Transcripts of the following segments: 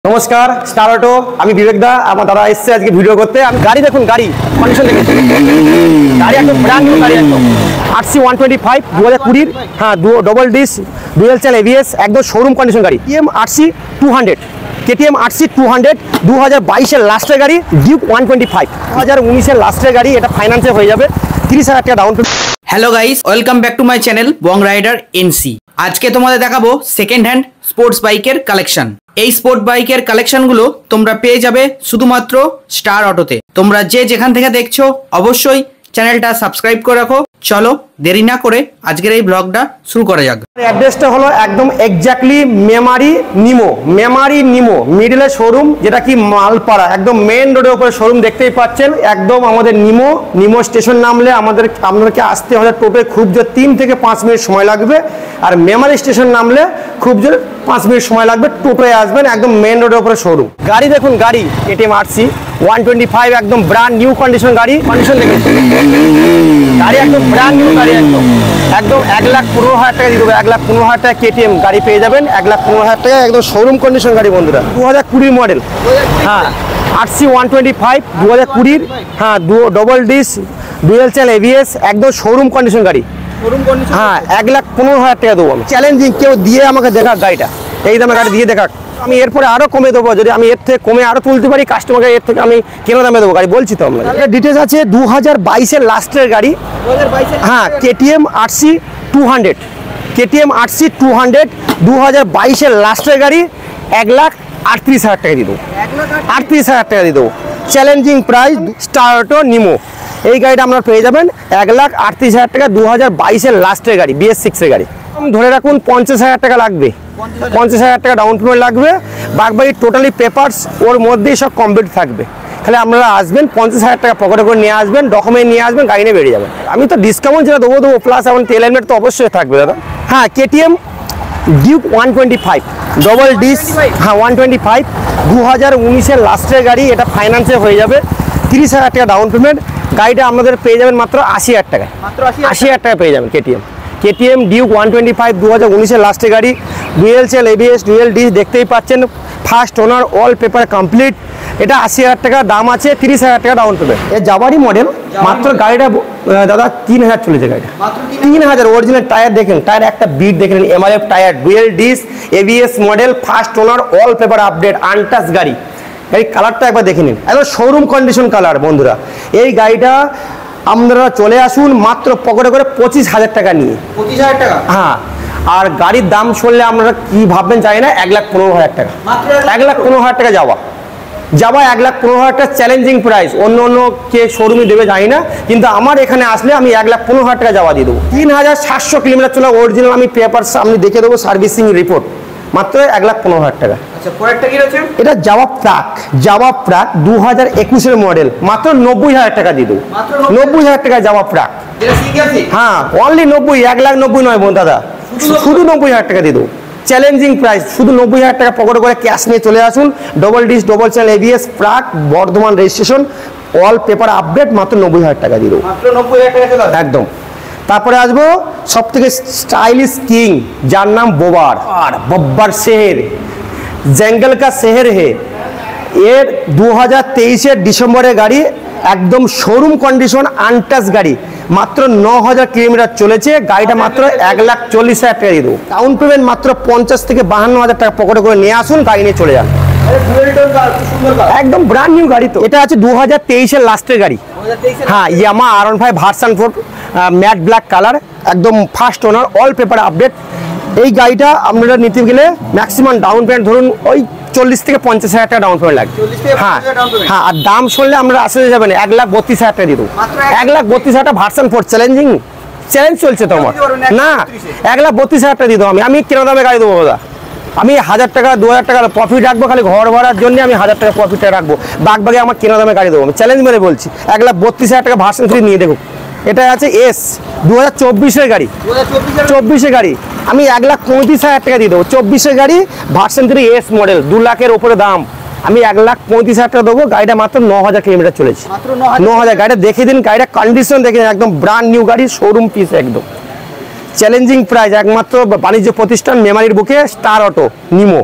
नमस्कार star auto আমি বিবেক দা আমার দাদা এসেছে আজকে ভিডিও করতে। আমি গাড়ি দেখুন, গাড়ি কন্ডিশন দেখুন, গাড়ি একদম ব্র্যান্ড নিউ গাড়ি, একদম আরসি 125 2020 হ্যাঁ double disc dual channel ABS, একদম শোরুম কন্ডিশন গাড়ি। কেটিএম আরসি 200, কেটিএম আরসি 200 2022 এর লাস্টের গাড়ি, ডিউক 125 2019 এর লাস্টের গাড়ি। এটা ফাইন্যান্সে হয়ে যাবে, 30,000 টাকা down payment. Hello guys, welcome back to my channel Bong rider NC. আজকে তোমাদের দেখাবো সেকেন্ড হ্যান্ড স্পোর্টস বাইকের কালেকশন। এই স্পোর্ট বাইকের কালেকশনগুলো তোমরা পেয়ে যাবে শুধুমাত্র স্টার অটোতে। তোমরা যে যেখান থেকে দেখছো অবশ্যই চ্যানেলটা সাবস্ক্রাইব করে রাখো। চলো দেরি না করে আজকের এই ব্লগটা শুরু করা যাক। অ্যাড্রেসটা হলো একদম এক্স্যাক্টলি মেমারি নিমো মিডলে শোরুম, যেটা কি মালপাড়া, একদম মেন রোডের উপরে শোরুম দেখতেই পাচ্ছেন। একদম আমাদের নিমো স্টেশন নামলে আপনাদেরকে আসতে হলে টোটোয় খুব জোর 3 থেকে 5 মিনিট সময় লাগবে, আর মেমারি স্টেশন নামলে খুব জোর 5 মিনিট সময় লাগবে। টোটোয় আসবেন, একদম মেন রোডের উপরে শোরুম। গাড়ি দেখুন, গাড়ি কেটিএম আরসি 125, একদম ব্র্যান্ড নিউ কন্ডিশন গাড়ি। কন্ডিশন দেখুন, গাড়ি একদম ব্র্যান্ড নিউ গাড়ি, একদম 1,15,000 টাকা দিয়ে দেবো। 1,15,000 টাকা কেটিএম গাড়ি পেয়ে যাবেন, 1,15,000 টাকা একদম শোরুম কন্ডিশন গাড়ি বন্ধুরা। 2020 মডেল, হ্যাঁ আরসি 125 2020 হ্যাঁ double disc dual channel ABS, একদম শোরুম কন্ডিশন গাড়ি। হ্যাঁ 1,15,000 টাকা দেবো আমি। চ্যালেঞ্জিং কেউ দিয়ে আমাকে দেখাক গাড়িটা, এই দামে গাড়ি দিয়ে দেখাক। আমি এরপরে আরো কমে দেবো, যদি আমি এর থেকে কমে আরো তুলতে পারি কাস্টমারকে, এর থেকে আমি কেনা দামে দেবো গাড়ি, বলছি তো আমরা। ডিটেলস আছে 2022 এর লাস্টের গাড়ি, হ্যাঁ কেটিএম আরসি 200, কেটিএম আরসি 200 2022 এর লাস্টের গাড়ি। 1,38,000 টাকা দিয়ে দেবো, 38,000 টাকা দিয়ে দেবো। চ্যালেঞ্জিং প্রাইস, স্টার অটো নিমো। এই গাড়িটা আপনারা পেয়ে যাবেন 1,38,000 টাকা, 2022 এর লাস্টের গাড়ি, BS6 এর গাড়ি। ধরে রাখুন 50,000 টাকা লাগবে, 50,000 টাকা ডাউন পেমেন্ট লাগবে। বাকি টোটালি পেপারস ওর মধ্যেই সব কমপ্লিট থাকবে। তাহলে আপনারা আসবেন, 50,000 টাকা পকেটে করে নিয়ে আসবেন, ডকুমেন্ট নিয়ে আসবেন, গাড়ি নিয়ে বেরিয়ে যাবেন। আমি তো ডিসকাউন্ট যেটা দেবো, প্লাস এখন তেল হেলমেট তো অবশ্যই থাকবে দাদা। হ্যাঁ কেটিএম ডিউক 125 ডবল ডিস, হ্যাঁ 125 2019 এর লাস্টের গাড়ি। এটা ফাইন্যান্সে হয়ে যাবে, 30,000 টাকা ডাউন পেমেন্ট। গাড়িটা আপনাদের পেয়ে যাবেন মাত্র 80,000 টাকায়, 80,000 টাকা পেয়ে যাবেন কেটিএম ডিউক 125 2019 এর লাস্টের গাড়ি। Dual channel ABS, dual disc দেখতেই পাচ্ছেন, first owner, all paper complete. এটা 80,000 টাকা দাম আছে, 30,000 টাকা ডাউন পেমেন্ট। এর জাবারি মডেল, মাত্র গাড়িটা দাদা 3,000 চলেছে গাড়িটা, 3,000। অরিজিনাল টায়ার দেখেন, টায়ার একটা বিট দেখেন, MRF tyre, dual disc ABS model, first owner, all paper update, untouch গাড়ি। এই কালারটা একবার দেখে নিন, একদম শোরুম কন্ডিশন কালার বন্ধুরা। এই গাড়িটা আপনারা চলে আসুন মাত্র পকেটে করে 25,000 টাকা নিয়ে, 25,000 টাকা, হ্যাঁ। আর গাড়ির দাম শুনলে আপনারা কি ভাববেন জানি না, 1,15,000 টাকা, 1,15,000 টাকা যাওয়া 1,15,000 টাকা চ্যালেঞ্জিং প্রাইস। অন্য কে শোরুমে দেবে জানি না, কিন্তু আমার এখানে আসলে আমি 1,15,000 টাকা যাওয়া দিয়ে দেবো। 3,700 কিলোমিটার চলা অরিজিনাল, আমি পেপার আমি দেখে দেবো, সার্ভিসিং রিপোর্ট, মাত্র 1,15,000 টাকা। এটা জাভা প্রাক 2021 এর মডেল, মাত্র 90,000 টাকা দিয়ে দেবো, 90,000 টাকা জাভা প্রাক, হ্যাঁ অনলি 90, 1,90,000 নয় বোন দাদা, শুধু 90,000 টাকা দিয়ে দেবো। চ্যালেঞ্জিং প্রাইস, শুধু 90,000 টাকা পকেটে করে ক্যাশ নিয়ে চলে আসুন। Double disc double channel ABS, প্রাক, Bardhaman registration, all paper update, মাত্র 90,000 টাকা দিয়ে দেবো, মাত্র 90,000 টাকা একদম। তারপরে আসবো সব থেকে স্টাইলিশ কিং, যার নাম বব্বার শেহর, জঙ্গল কা শেহর হে। এর 2023 ডিসেম্বরের গাড়ি, একদম শোরুম কন্ডিশন, আনটাচ গাড়ি, মাত্র 9,000 কিলোমিটার চলেছে। গাড়িটা মাত্র 1,40,000 টাকা দিয়ে দেবো। ডাউন পেমেন্ট মাত্র 50 থেকে 52,000 টাকা পকেটে করে নিয়ে আসুন, গাড়ি নিয়ে চলে যান। একদম ব্র্যান্ড নিউ গাড়ি তো। এটা আছে 2023 এর লাস্টের গাড়ি, হ্যাঁ Yamaha R15 version 4 matte black colour, একদম first owner, all paper update. এই গাড়িটা আপনারা নিতে গেলে ম্যাক্সিমাম ডাউন পেমেন্ট ধরুন ওই 40 থেকে 50,000 টাকা ডাউন পেমেন্ট লাগবে, হ্যাঁ হ্যাঁ। আর দাম শুনলে আমরা আসতে যাবেন 1,32,000 টাকা দিয়ে দেবো, 1,32,000 টাকা ভার্সন 4 চ্যালেঞ্জ চলছে তো আমার, না 1,32,000 টাকা দিয়ে দেবো। আমি কেনা দামে গাড়ি দেবো দাদা। আমি 1,000 টাকা 2,000 টাকা প্রফিট রাখবো, খালি ঘর ভাড়ার জন্য আমি 1,000 টাকা প্রফিটটা রাখবো, বাকি আমার কেনা দামে গাড়ি দেবো। আমি চ্যালেঞ্জ মেরে বলছি, 1,32,000 টাকা ভার্সন 3 নিয়ে দেখো। এটা আছে এস 2024 এর গাড়ি, 24 এর গাড়ি, আমি 1,35,000 টাকা দিয়ে দেবো। 24 এর গাড়ি, ভার্সন 3 এস মডেল, 2 লাখের উপরে দাম। আমি 1,35,000 টাকা দেবো। গাড়িটা মাত্র 9,000 কিলোমিটার চলেছে, 9,000। গাড়িটা দেখে দিন, গাড়িটা কন্ডিশন দেখে দিন, একদম ব্র্যান্ড নিউ গাড়ি, শোরুম পিস একদম। চ্যালেঞ্জিং প্রাইস, একমাত্র বাণিজ্য প্রতিষ্ঠান মেমারির বুকে, স্টার অটো নিমো।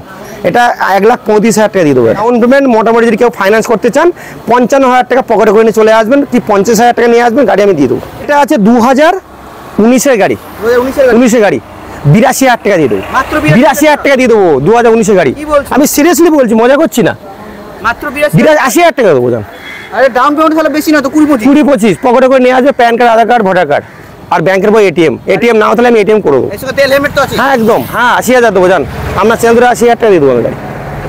এটা 1,35,000 টাকা দিয়ে দেবো। ডাউন পেমেন্ট মোটামুটি যদি কেউ ফাইন্যান্স করতে চান 55,000 টাকা পকেটে করে নিয়ে চলে আসবেন, কি 50,000 টাকা নিয়ে আসবেন, গাড়ি আমি দিয়ে দেবো। এটা আছে 2019-এর গাড়ি, 19-এর গাড়ি 82,000 টাকা দিয়ে দেবো। 82,000 টাকা দিয়ে দেবো 2019-এর গাড়ি। আমি সিরিয়াসলি বলছি, মজা করছি না, মাত্র 80,000 টাকা দেবো। আরে ডাউন পেমেন্ট তাহলে বেশি না তো, 20-25 পকেটে করে নিয়ে আসবে, প্যান কার্ড, আধার কার্ড, ভোটার কার্ড আর ব্যাংকের বই, এটিএম নাও তাহলে আমি এটিএম করবো। তেল হেলমেট তো আছে? হ্যাঁ একদম, হ্যাঁ 80,000 দেবো জান, আপনার চ্যানেল ধরে 80,000 টাকা দিয়ে দেবো আমি গাড়ি।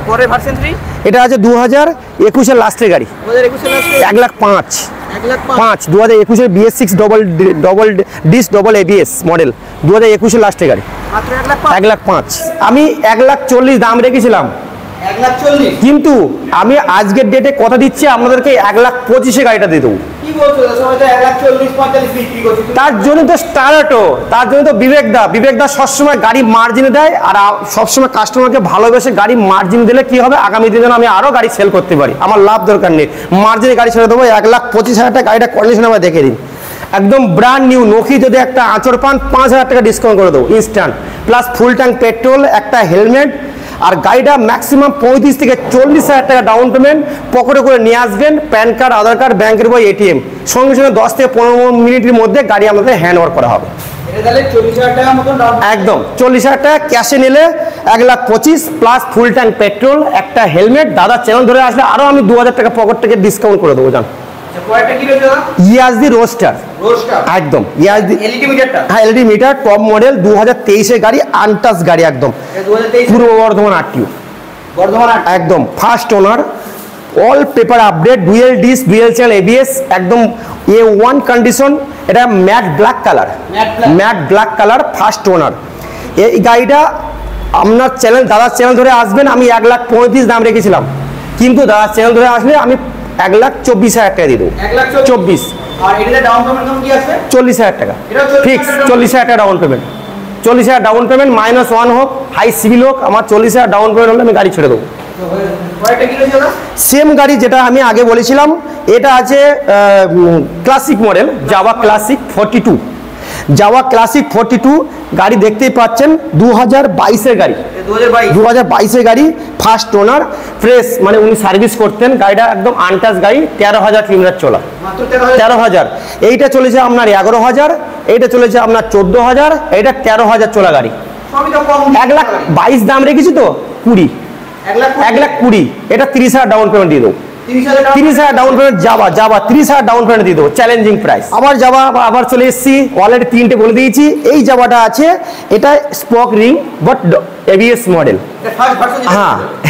পরে ভার্সন 3 এটা আছে 2021-এর লাস্টের গাড়ি, 2021 লাস্টে 1,05,000 1,05,000 2021-এর BS6 double disc double ABS model, 2021-এর লাস্টের গাড়ি, মাত্র 1,05,000 1,05,000। আমি 1,40,000 দাম রেখেছিলাম, 1,40,000 কিন্তু আমি আজকের ডেটে কথা দিচ্ছি আপনাদেরকে 1,25,000 গাড়িটা দিয়ে দেবো। কি বলছো? সবাই তো 1,40,000-45,000 বিক্রি করছে। তার জন্য তো স্টার অটো, তার জন্য তো বিবেকদা সবসময় গাড়ি মার্জিনে দেয়, আর সবসময় কাস্টমারকে ভালোবেসে গাড়ি মার্জিন দিলে কি হবে, আগামী দিনে আমি আরো গাড়ি সেল করতে পারি, আমার লাভ দরকার নেই, মার্জিনে গাড়ি ছেড়ে দেবো। 1,25,000 টাকা গাড়িটা কন্ডিশন আমার দেখে দিন, একদম ব্র্যান্ড নিউ। নখি যদি একটা আঁচড় পান 5,000 টাকা ডিসকাউন্ট করে দেবো instant, plus full tank petrol, একটা হেলমেট, আর গাড়িটা ম্যাক্সিমাম 35 থেকে 40,000 টাকা ডাউন পেমেন্ট পকেটে করে নিয়ে আসবেন, প্যান কার্ড, আধার কার্ড, ব্যাংকের বই, এটিএম, সঙ্গে সঙ্গে 10 থেকে 15 মিনিটের মধ্যে গাড়ি আমাদের হ্যান্ড ওভার করা হবে। এটা তাহলে 40,000 টাকা মতন ডাউন, একদম 40,000 টাকা ক্যাশে নিলে 1,25,000 প্লাস ফুল ট্যাঙ্ক পেট্রোল, একটা হেলমেট। দাদা চ্যানেল ধরে আসলে আরো আমি 2,000 টাকা পকেট থেকে ডিসকাউন্ট করে দেবো জান। কয়টা কি রয়েছে দাদা? ইয়াজদি রোস্টার, একদম ইয়াজদি এলইডি মিটারটা, হ্যাঁ এলইডি মিটার, টপ মডেল, 2023-এর গাড়ি, আনটাচ গাড়ি, একদম 2023 পূর্ব বর্ধমান RTO, বর্ধমান একদম first owner, all paper update, dual disk, dual channel ABS, একদম A1 কন্ডিশন। এটা mat black colour, first owner. এই গাড়িটা আপনার চ্যানেল, দাদার চ্যানেল ধরে আসবেন, আমি 1,35,000 দাম রেখেছিলাম, কিন্তু দাদার চ্যানেল ধরে আসলে আমি 1,24,000 টাকা দিয়ে দেবো। 1,24,000 আর এটা ডাউন পেমেন্ট কি আছে? 40,000 টাকা ফিক্স, 40,000 টাকা ডাউন পেমেন্ট, 40,000 ডাউন পেমেন্ট -1 হোক, হাই সিভিল হোক, আমার 40,000 ডাউন পেমেন্ট হলে আমি গাড়ি ছেড়ে দেবো। কয়টা কি রয়েছে দাদা? সেম গাড়ি যেটা আমি আগে বলেছিলাম, এটা আছে ক্লাসিক মডেল, জাভা ক্লাসিক 42 গাড়ি দেখতেই পাচ্ছেন, 2022-এর গাড়ি, 2022-এর গাড়ি, ফার্স্ট ওনার, ফ্রেশ, মানে উনি সার্ভিস করতেন, গাড়িটা একদম আনটাচ গাড়ি, 13,000 কিলোমিটার চলা, মাত্র 13,000। এইটা চলেছে আপনার 11,000, এইটা চলেছে আপনার 14,000, এইটা 13,000 চলা গাড়ি। সবই তো কম। 1,22,000 দাম রেখেছি তো, 1,20,000, এটা 30,000 ডাউন পেমেন্ট দিয়ে দেবো। 30,000 ডাউন পেমেন্ট, যাবা 30,000 ডাউন পেমেন্ট দিয়ে দেবো, চ্যালেঞ্জিং প্রাইস। আবার চলে এসেছি, অলরেডি 3টে বলে দিয়েছি। এই জাবাটা আছে, এটা spoke ring but ABS model,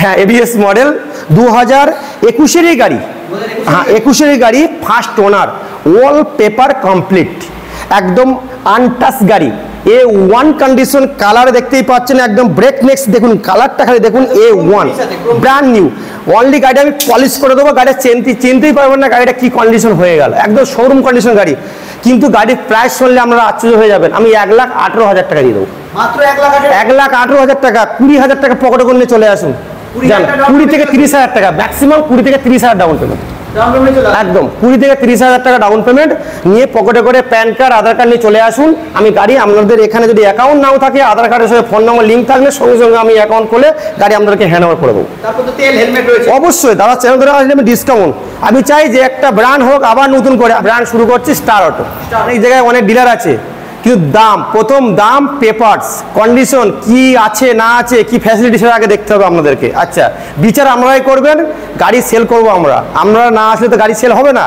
হ্যাঁ ABS মডেল, 2021-এরই গাড়ি, হ্যাঁ 21-এরই গাড়ি, first owner, all paper complete, একদম আনটাচ গাড়ি, A1 কন্ডিশন, কালার দেখতেই পাচ্ছেন, একদম ব্রেক নেক্স, দেখুন কালারটা খালি দেখুন, A1 ব্র্যান্ড নিউ। অনলি গাড়ি আমি পলিশ করে দেবো, গাড়িটা চিনতেই পারবেন না গাড়িটা কি কন্ডিশন হয়ে গেল, একদম শোরুম কন্ডিশন গাড়ি। কিন্তু গাড়ির প্রাইস শুনলে আপনারা আশ্চর্য হয়ে যাবেন, আমি 1,18,000 টাকা দিয়ে দেবো, মাত্র 1,18,000 1,18,000 টাকা। 20,000 টাকা পকেটে করে নিয়ে চলে আসুন, 20 থেকে 30,000 টাকা ম্যাক্সিমাম, 20 থেকে 30,000 ডাউন পেমেন্ট, একদম 20 থেকে 30,000 টাকা ডাউন পেমেন্ট নিয়ে পকেটে করে প্যান কার্ড, আধার কার্ড নিয়ে চলে আসুন। আমি গাড়ি আপনাদের এখানে যদি অ্যাকাউন্ট নাও থাকে, আধার কার্ডের সাথে ফোন নম্বর লিঙ্ক থাকলে সঙ্গে সঙ্গে আমি অ্যাকাউন্ট খুলে গাড়ি আপনাদেরকে হ্যান্ড ওভার করে দেবো। তারপর তো তেল হেলমেট রয়েছে অবশ্যই, দাদা চ্যানেল ধরে আসলে আমি ডিসকাউন্ট, আমি চাই যে একটা ব্র্যান্ড হোক, আবার নতুন করে ব্র্যান্ড শুরু করছি, স্টার অটো। এই জায়গায় অনেক ডিলার আছে, কিন্তু প্রথম দাম, পেপারস, কন্ডিশন কি আছে না আছে, কি ফ্যাসিলিটি, সেটা আগে দেখতে হবে আপনাদেরকে। আচ্ছা, বিচার আপনারাই করবেন, গাড়ি সেল করবো আমরা না আসলে তো গাড়ি সেল হবে না।